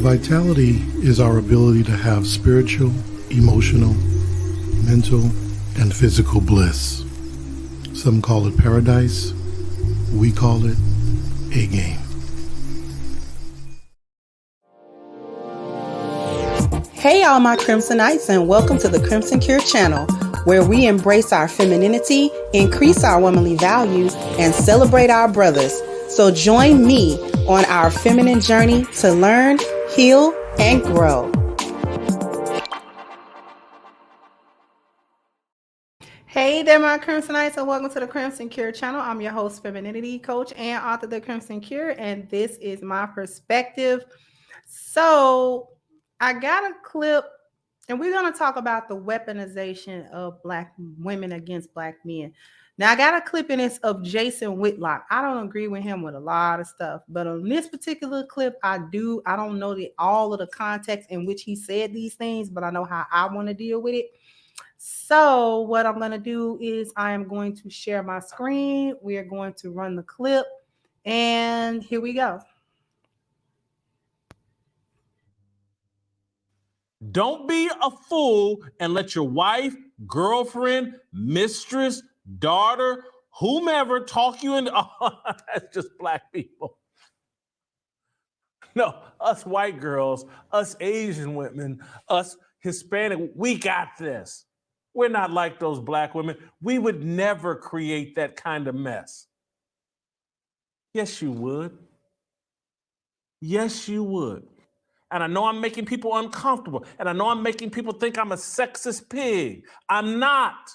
Vitality is our ability to have spiritual, emotional, mental, and physical bliss. Some call it paradise. We call it a game. Hey all my Crimsonites, and welcome to the Crimson Cure channel, where we embrace our femininity, increase our womanly values, and celebrate our brothers. So join me on our feminine journey to learn, heal, and grow. Hey there, my Crimsonites, and welcome to the Crimson Cure channel. I'm your host, femininity coach and author of the Crimson Cure, and this is my perspective. So I got a clip, and we're going to talk about the weaponization of Black women against Black men. Now, I got a clip in this of Jason Whitlock. I don't agree with him with a lot of stuff, but on this particular clip, I do. I don't know all of the context in which he said these things, but I know how I want to deal with it. So what I'm going to do is I am going to share my screen. We are going to run the clip, and here we go. Don't be a fool and let your wife, girlfriend, mistress, daughter, whomever talk you into, oh, that's just Black people. No, us white girls, us Asian women, us Hispanic, we got this. We're not like those Black women. We would never create that kind of mess. Yes, you would. Yes, you would. And I know I'm making people uncomfortable. And I know I'm making people think I'm a sexist pig. I'm not.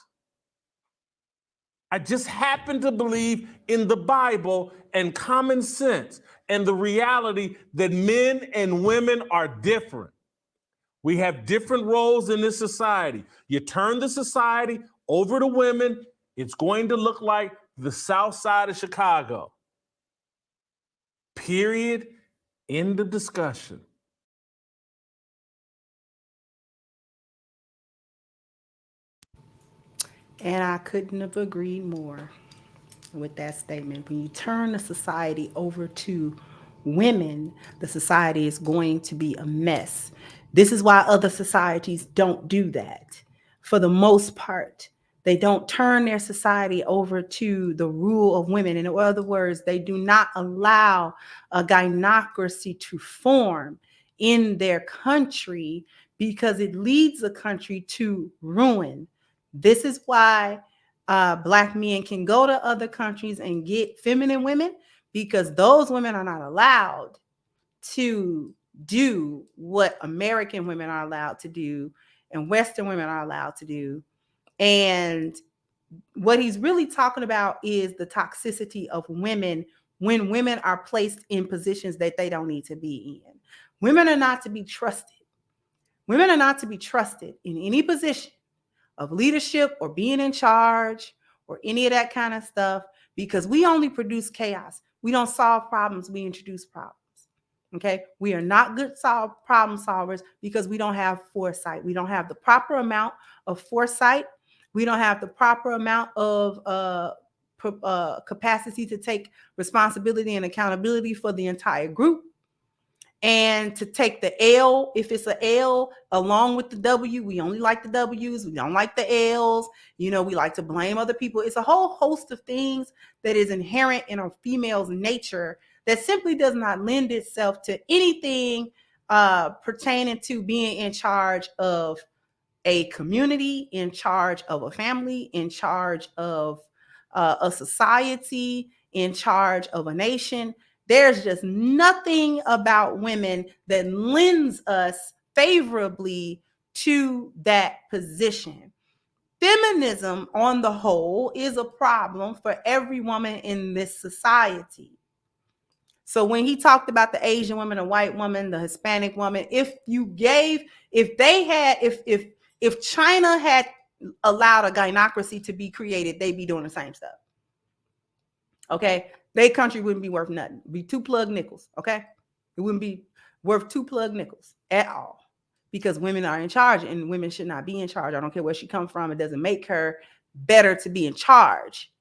I just happen to believe in the Bible and common sense and the reality that men and women are different. We have different roles in this society. You turn the society over to women, it's going to look like the South Side of Chicago. Period. End of discussion. And I couldn't have agreed more with that statement. When you turn the society over to women, the society is going to be a mess. This is why other societies don't do that. For the most part, they don't turn their society over to the rule of women. In other words, they do not allow a gynocracy to form in their country because it leads the country to ruin. This is why Black men can go to other countries and get feminine women, because those women are not allowed to do what American women are allowed to do and Western women are allowed to do. And what he's really talking about is the toxicity of women when women are placed in positions that they don't need to be in. Women are not to be trusted. Women are not to be trusted in any position of leadership or being in charge or any of that kind of stuff, because we only produce chaos. We don't solve problems, we introduce problems. Okay, we are not good problem solvers because we don't have foresight. We don't have the proper amount of foresight. We don't have the proper amount of capacity to take responsibility and accountability for the entire group. And to take the L, if it's an L, along with the W. We only like the W's. We don't like the L's. You know, we like to blame other people. It's a whole host of things that is inherent in a female's nature that simply does not lend itself to anything pertaining to being in charge of a community, in charge of a family, in charge of a society, in charge of a nation. There's just nothing about women that lends us favorably to that position. Feminism, on the whole, is a problem for every woman in this society. So when he talked about the Asian woman, the white woman, the Hispanic woman, if China had allowed a gynocracy to be created, they'd be doing the same stuff. Okay, their country wouldn't be worth nothing. It'd be 2 plug nickels. Okay, it wouldn't be worth 2 plug nickels at all, because women are in charge and women should not be in charge. I don't care where she comes from. It doesn't make her better to be in charge.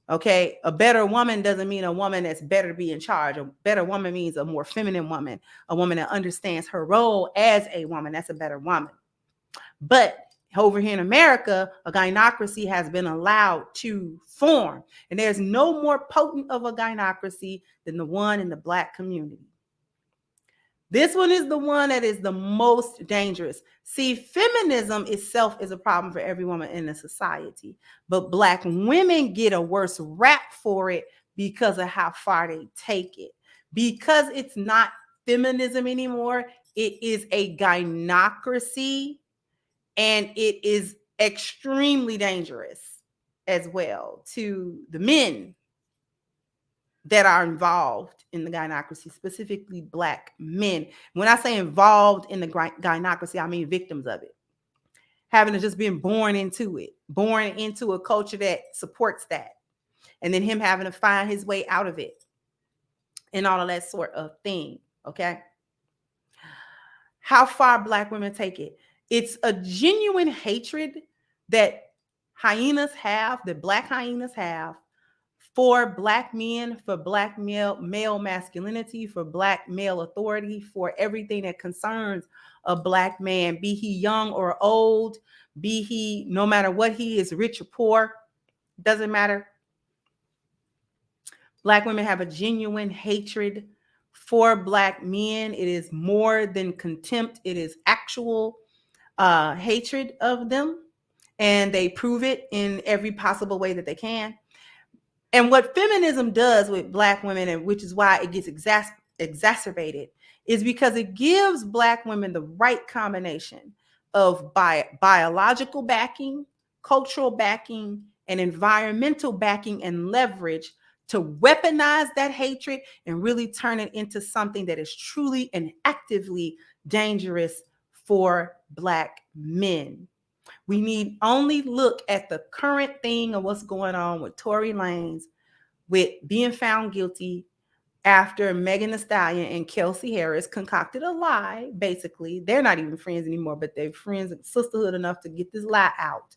Okay, a better woman doesn't mean a woman that's better to be in charge. A better woman means a more feminine woman, a woman that understands her role as a woman. That's a better woman. But over here in America, a gynocracy has been allowed to form. And there's no more potent of a gynocracy than the one in the Black community. This one is the one that is the most dangerous. See, feminism itself is a problem for every woman in the society, but Black women get a worse rap for it because of how far they take it. Because it's not feminism anymore, it is a gynocracy, and it is extremely dangerous as well to the men that are involved in the gynocracy, specifically Black men. When I say involved in the gynocracy, I mean victims of it, having to just been born into it, born into a culture that supports that, and then him having to find his way out of it and all of that sort of thing. Okay. How far Black women take it. It's a genuine hatred that hyenas have, that Black hyenas have, for Black men, for Black male masculinity, for Black male authority, for everything that concerns a Black man, be he young or old, be he, no matter what he is, rich or poor, doesn't matter. Black women have a genuine hatred for Black men. It is more than contempt. It is actual hatred of them. And they prove it in every possible way that they can. And what feminism does with Black women, and which is why it gets exacerbated, is because it gives Black women the right combination of biological backing, cultural backing, and environmental backing and leverage to weaponize that hatred and really turn it into something that is truly and actively dangerous for Black men. We need only look at the current thing of what's going on with Tory Lanez, with being found guilty after Megan Thee Stallion and Kelsey Harris concocted a lie. Basically, they're not even friends anymore, but they're friends and sisterhood enough to get this lie out,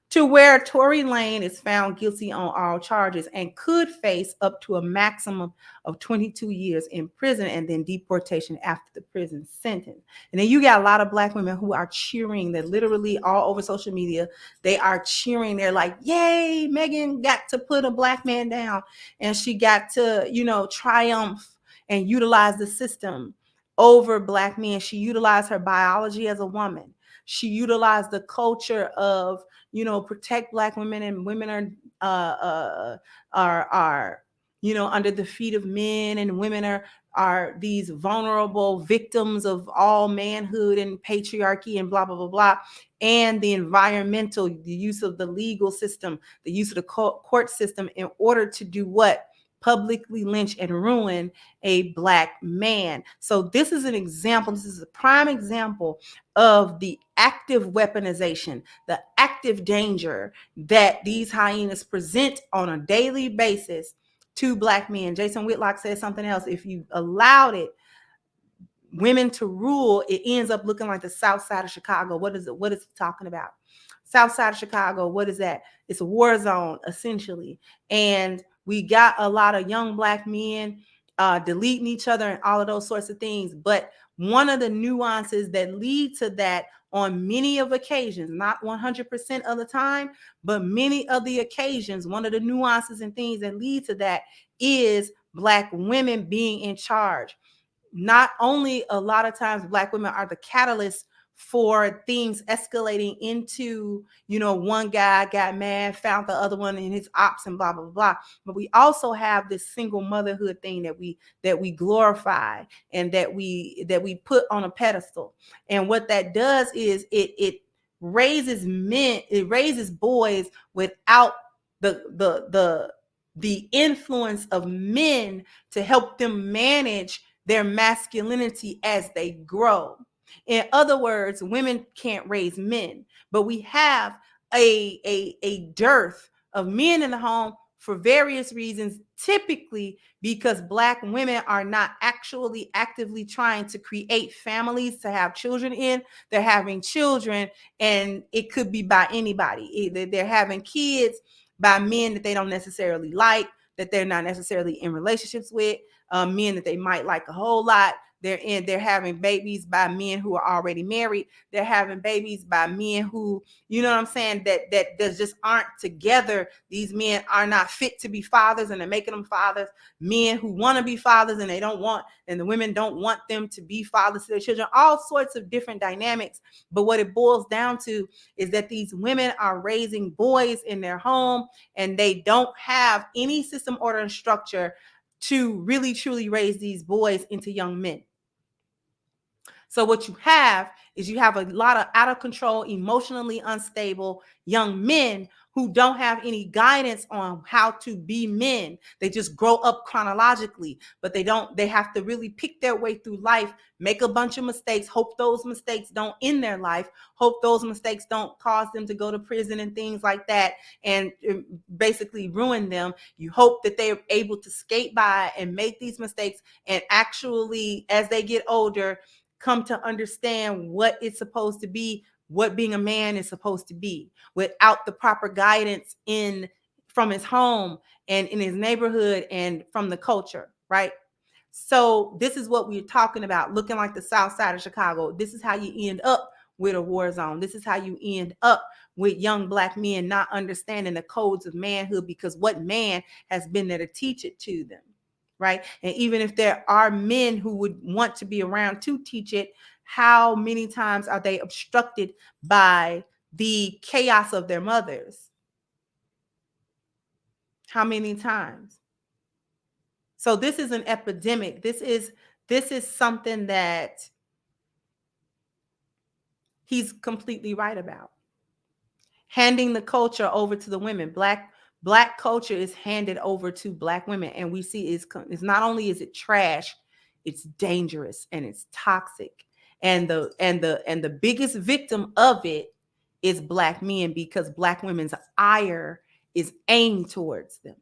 to where Tory Lanez is found guilty on all charges and could face up to a maximum of 22 years in prison and then deportation after the prison sentence. And then you got a lot of Black women who are cheering. They're literally all over social media. They are cheering. They're like, yay, Megan got to put a Black man down, and she got to, triumph and utilize the system over Black men. She utilized her biology as a woman. She utilized the culture of, protect Black women, and women are under the feet of men, and women are these vulnerable victims of all manhood and patriarchy and blah, blah, blah, blah. And the use of the legal system, the use of the court system in order to do what? Publicly lynch and ruin a Black man. So this is an example. This is a prime example of the active weaponization, the active danger that these hyenas present on a daily basis to Black men. Jason Whitlock said something else. If you allowed it, women to rule, it ends up looking like the South Side of Chicago. What is it? What is he talking about? South Side of Chicago, what is that? It's a war zone, essentially. And we got a lot of young Black men deleting each other and all of those sorts of things. But one of the nuances that lead to that on many of occasions, not 100% of the time, but many of the occasions, one of the nuances and things that lead to that is Black women being in charge. Not only a lot of times Black women are the catalyst for things escalating into, one guy got mad, found the other one in his ops and blah, blah, blah. But we also have this single motherhood thing that we glorify and that we put on a pedestal. And what that does is it raises men, it raises boys without the influence of men to help them manage their masculinity as they grow. In other words, women can't raise men, but we have a dearth of men in the home for various reasons, typically because Black women are not actually actively trying to create families to have children in. They're having children, and it could be by anybody. Either they're having kids by men that they don't necessarily like, that they're not necessarily in relationships with, men that they might like a whole lot. They're having babies by men who are already married. They're having babies by men who, you know what I'm saying, that just aren't together. These men are not fit to be fathers, and they're making them fathers. Men who want to be fathers and they don't want, and the women don't want them to be fathers to their children. All sorts of different dynamics. But what it boils down to is that these women are raising boys in their home, and they don't have any system, order, and structure to really truly raise these boys into young men. So what you have is you have a lot of out of control, emotionally unstable young men who don't have any guidance on how to be men. They just grow up chronologically, but they have to really pick their way through life, make a bunch of mistakes, hope those mistakes don't end their life, hope those mistakes don't cause them to go to prison and things like that, and basically ruin them. You hope that they're able to skate by and make these mistakes, and actually, as they get older, come to understand what it's supposed to be, what being a man is supposed to be, without the proper guidance from his home and in his neighborhood and from the culture, right? So this is what we're talking about, looking like the South Side of Chicago. This is how you end up with a war zone. This is how you end up with young Black men not understanding the codes of manhood, because what man has been there to teach it to them? Right. And even if there are men who would want to be around to teach it, how many times are they obstructed by the chaos of their mothers? How many times? So this is an epidemic. This is something that he's completely right about. Handing the culture over to the women. Black culture is handed over to Black women, and we see is not only is it trash, it's dangerous and it's toxic. And the biggest victim of it is Black men, because Black women's ire is aimed towards them.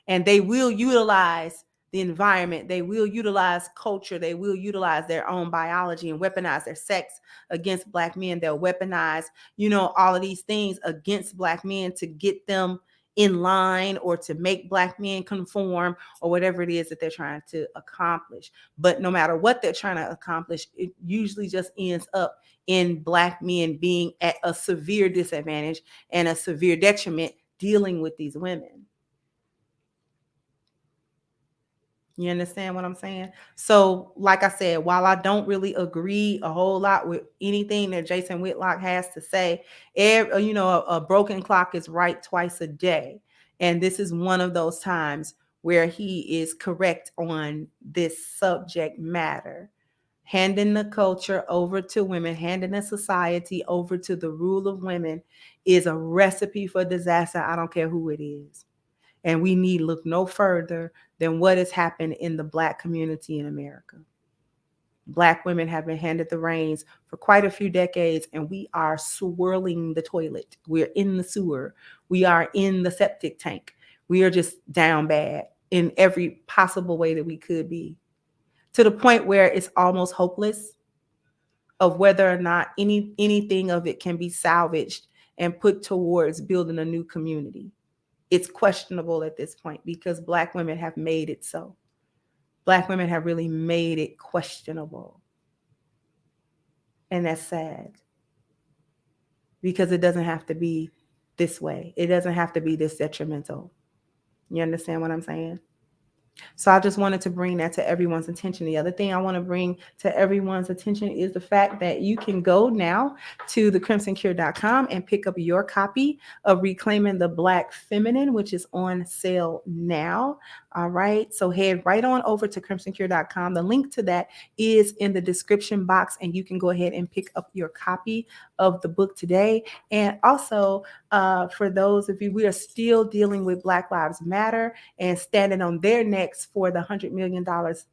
And they will utilize the environment, they will utilize culture, they will utilize their own biology and weaponize their sex against Black men. They'll weaponize, all of these things against Black men to get them in line, or to make Black men conform, or whatever it is that they're trying to accomplish. But no matter what they're trying to accomplish, it usually just ends up in Black men being at a severe disadvantage and a severe detriment dealing with these women. You understand what I'm saying? So, like I said, while I don't really agree a whole lot with anything that Jason Whitlock has to say, a broken clock is right twice a day. And this is one of those times where he is correct on this subject matter. Handing the culture over to women, handing the society over to the rule of women is a recipe for disaster. I don't care who it is. And we need look no further than what has happened in the Black community in America. Black women have been handed the reins for quite a few decades, and we are swirling the toilet. We're in the sewer. We are in the septic tank. We are just down bad in every possible way that we could be, to the point where it's almost hopeless of whether or not anything of it can be salvaged and put towards building a new community. It's questionable at this point, because Black women have made it so. Black women have really made it questionable. And that's sad, because it doesn't have to be this way. It doesn't have to be this detrimental. You understand what I'm saying? So I just wanted to bring that to everyone's attention. The other thing I want to bring to everyone's attention is the fact that you can go now to thecrimsoncure.com and pick up your copy of Reclaiming the Black Feminine, which is on sale now. All right. So head right on over to crimsoncure.com. The link to that is in the description box, and you can go ahead and pick up your copy of the book today. And also, for those of you, we are still dealing with Black Lives Matter and standing on their necks for the $100 million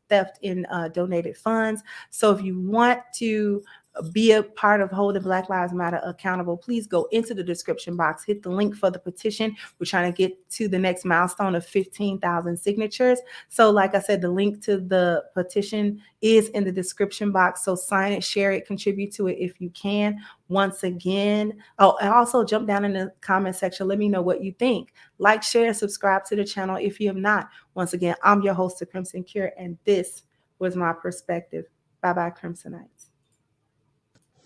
theft in donated funds. So if you want to be a part of holding Black Lives Matter accountable, please go into the description box, hit the link for the petition. We're trying to get to the next milestone of 15,000 signatures. So like I said, the link to the petition is in the description box. So sign it, share it, contribute to it if you can. Once again, and also jump down in the comment section. Let me know what you think. Like, share, subscribe to the channel if you have not. Once again, I'm your host, The Crimson Cure, and this was my perspective. Bye-bye, Crimsonites.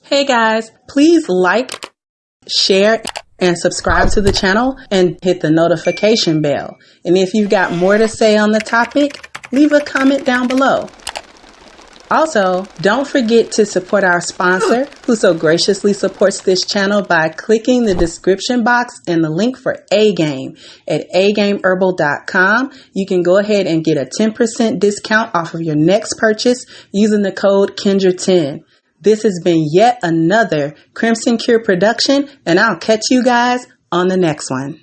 Hey guys, please like, share, and subscribe to the channel and hit the notification bell. And if you've got more to say on the topic, leave a comment down below. Also, don't forget to support our sponsor who so graciously supports this channel by clicking the description box and the link for A-Game at agameherbal.com. You can go ahead and get a 10% discount off of your next purchase using the code Kendra10. This has been yet another Crimson Cure production, and I'll catch you guys on the next one.